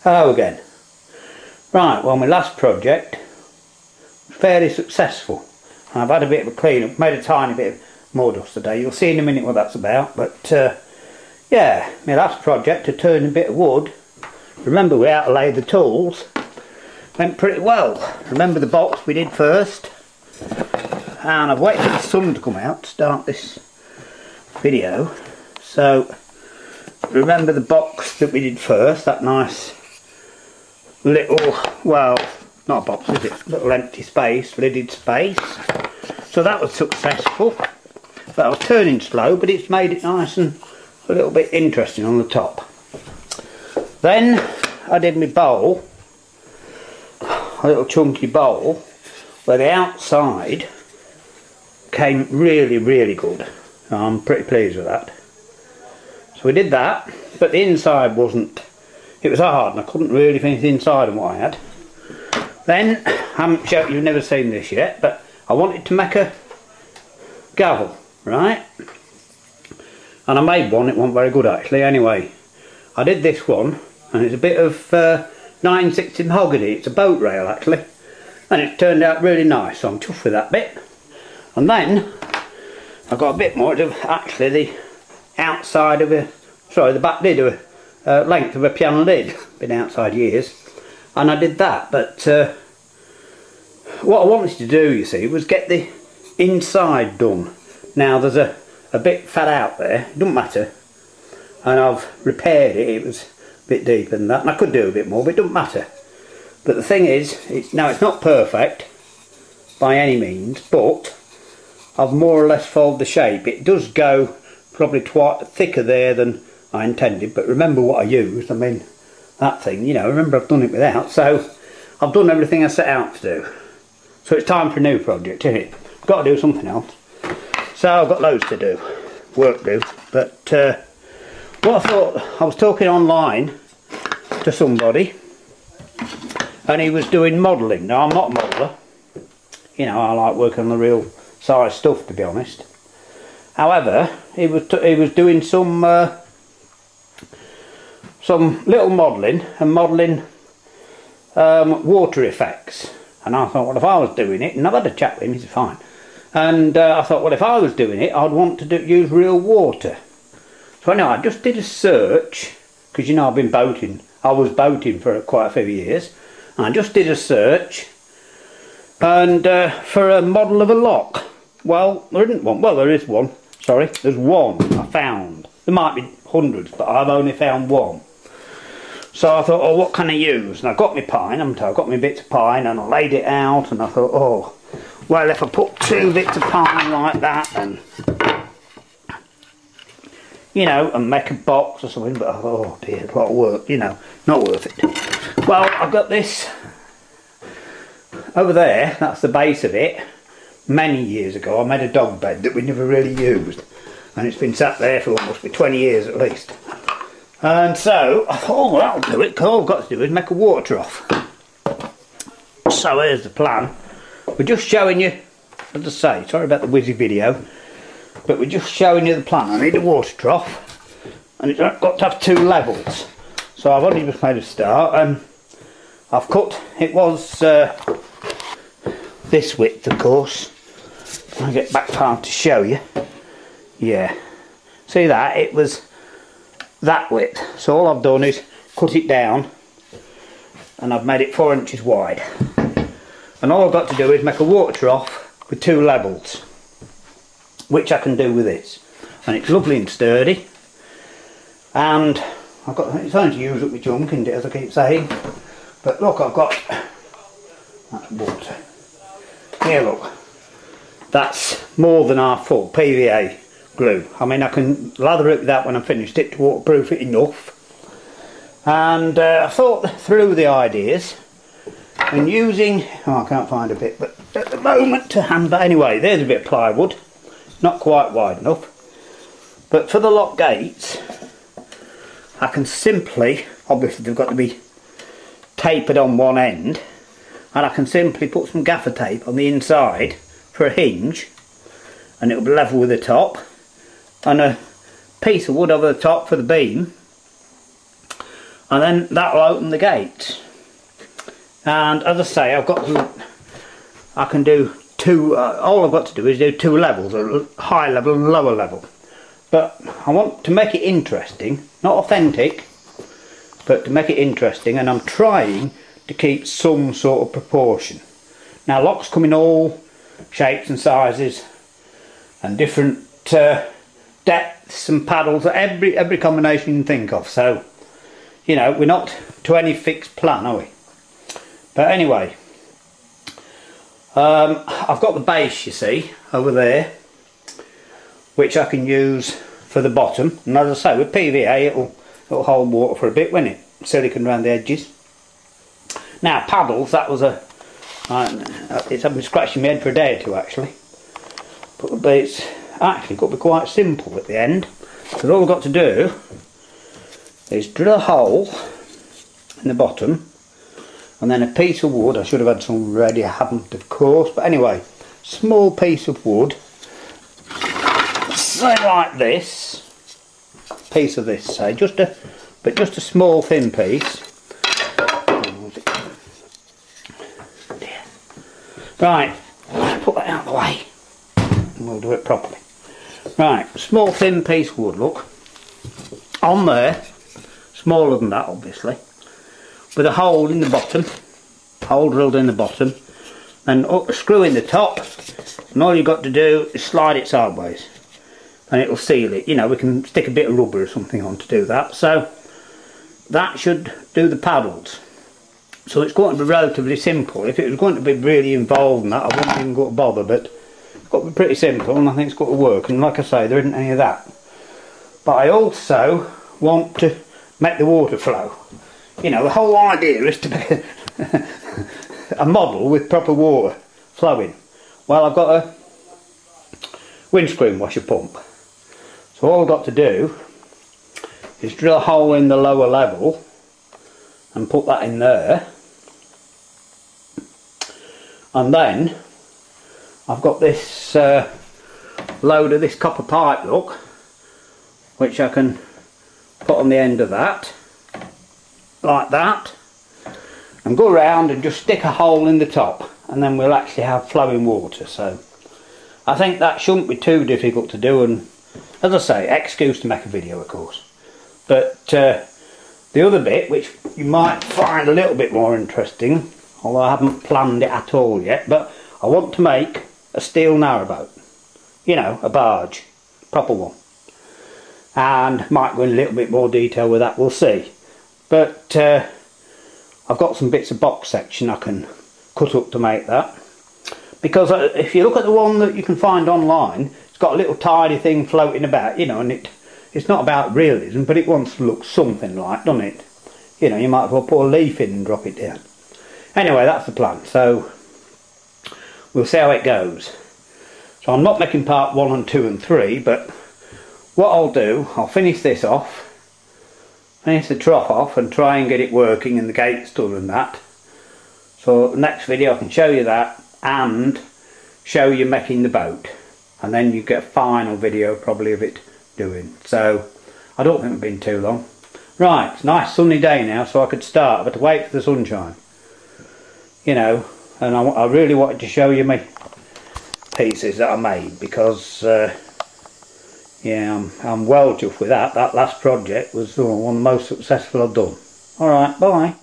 Hello again. Right, well, my last project was fairly successful. I've had a bit of a clean up, made a tiny bit of more dust today. You'll see in a minute what that's about. But yeah, my last project to turn a bit of wood, remember we outlaid the tools, went pretty well. Remember the box we did first, and I've waited for the sun to come out to start this video. So remember the box that we did first, that nice little, well, not a box, is it? Little empty space, lidded space. So that was successful. But I was turning slow, but it's made it nice and a little bit interesting on the top. Then I did my bowl, a little chunky bowl, where the outside came really, really good. I'm pretty pleased with that. So we did that, but the inside wasn't. It was hard and I couldn't really finish the inside of what I had. Then, you've never seen this yet, but I wanted to make a gavel, right? And I made one, it wasn't very good actually. Anyway, I did this one, and it's a bit of 9/16 mahogany. It's a boat rail actually, and it's turned out really nice, so I'm chuffed with that bit. And then, I got a bit more of actually the outside of the back lid of length of a piano lid. Been outside years, and I did that. But what I wanted to do, you see, was get the inside done. Now there's a bit fat out there, it doesn't matter, and I've repaired it. It was a bit deeper than that, and I could do a bit more, but it doesn't matter. But the thing is, it's not perfect by any means, but I've more or less followed the shape. It does go probably thicker there than I intended, but remember what I used. I mean, that thing, you know, remember I've done it without, so I've done everything I set out to do. So it's time for a new project, isn't it? I've got to do something else. So I've got loads to do, work to do, but what I thought, I was talking online to somebody, and he was doing modelling. Now I'm not a modeller, you know, I like working on the real size stuff, to be honest. However, he was doing some little modelling and modelling water effects, and I thought, well, if I was doing it, and I've had a chat with him, he's fine, and I thought, well, if I was doing it, I'd want to use real water. So anyway, I just did a search, because you know I've been boating. I was boating for quite a few years, and I just did a search, and for a model of a lock. Well, there isn't one. Well, there is one. Sorry, there's one I found. There might be hundreds, but I've only found one. So I thought, oh, what can I use? And I got my pine, I got my bits of pine, and I laid it out, and I thought, oh, well, if I put 2 bits of pine like that, and, you know, and make a box or something, but oh dear, it's a lot of work, you know, not worth it. Well, I've got this over there, that's the base of it. Many years ago I made a dog bed that we never really used, and it's been sat there for almost 20 years at least. And so I thought, oh, well, that'll do it. All I've got to do is make a water trough. So here's the plan. We're just showing you, as I say, sorry about the whizzy video, but we're just showing you the plan. I need a water trough, and it's got to have 2 levels. So I've only just made a start, and I've cut, it was this width, of course. I'll get back time to show you. Yeah, see that? It was that width. So all I've done is cut it down, and I've made it 4 inches wide. And all I've got to do is make a water trough with 2 levels, which I can do with this. And it's lovely and sturdy. And I've got, it's only to use up my junk, isn't it, as I keep saying. But look, I've got, that's water. Here, look. That's more than half full PVA glue. I mean, I can lather it with that when I'm finished it to waterproof it enough. And I thought through the ideas and using, oh, I can't find a bit, but at the moment to hand, but anyway, there's a bit of plywood, not quite wide enough. But for the lock gates, I can simply, obviously they've got to be tapered on one end, and I can simply put some gaffer tape on the inside for a hinge, and it'll be level with the top, and a piece of wood over the top for the beam, and then that'll open the gates. And as I say, I can do two, all I've got to do is do two levels, a high level and lower level. But I want to make it interesting, not authentic, but to make it interesting, and I'm trying to keep some sort of proportion. Now locks come in all shapes and sizes and different depths and paddles, every combination you can think of, so you know, we're not to any fixed plan, are we? But anyway, I've got the base, you see, over there, which I can use for the bottom, and as I say, with PVA it'll hold water for a bit, won't it? Silicone around the edges. Now paddles, that was it's I've been scratching my head for a day or two actually, but it's actually got to be quite simple at the end, because all I've got to do is drill a hole in the bottom, and then a piece of wood. I should have had some ready, I haven't of course, but anyway, small piece of wood, say like this, piece of this, say, just a small thin piece. Right, let's put that out of the way and we'll do it properly. Right, small thin piece of wood, look, on there, smaller than that obviously, with a hole in the bottom, hole drilled in the bottom, and a screw in the top, and all you've got to do is slide it sideways and it'll seal it. You know, we can stick a bit of rubber or something on to do that. So that should do the paddles. So it's going to be relatively simple. If it was going to be really involved in that, I wouldn't even go to bother, but it's got to be pretty simple, and I think it's got to work, and like I say, there isn't any of that. But I also want to make the water flow. You know, the whole idea is to make a model with proper water flowing. Well, I've got a windscreen washer pump, so all I've got to do is drill a hole in the lower level and put that in there, and then I've got this load of this copper pipe, look, which I can put on the end of that like that, and go around and just stick a hole in the top, and then we'll actually have flowing water. So I think that shouldn't be too difficult to do, and as I say, excuse to make a video of course. But the other bit, which you might find a little bit more interesting, although I haven't planned it at all yet, but I want to make a steel narrowboat, you know, a barge, proper one, and might go in a little bit more detail with that, we'll see. But I've got some bits of box section I can cut up to make that, because if you look at the one that you can find online, it's got a little tiny thing floating about, you know, and it's not about realism, but it wants to look something like, doesn't it? You know, you might as well put a leaf in and drop it down. Anyway, that's the plan, so we'll see how it goes. So I'm not making part 1 and 2 and 3, but what I'll do, I'll finish this off, finish the trough off and try and get it working and the gates done and that. So next video I can show you that and show you making the boat, and then you get a final video probably of it doing. So I don't think it's been too long. Right, it's a nice sunny day now, so I could start, but to wait for the sunshine, you know. And I really wanted to show you my pieces that I made, because yeah, I'm well chuffed with that. That last project was one of the most successful I've done. Alright, bye.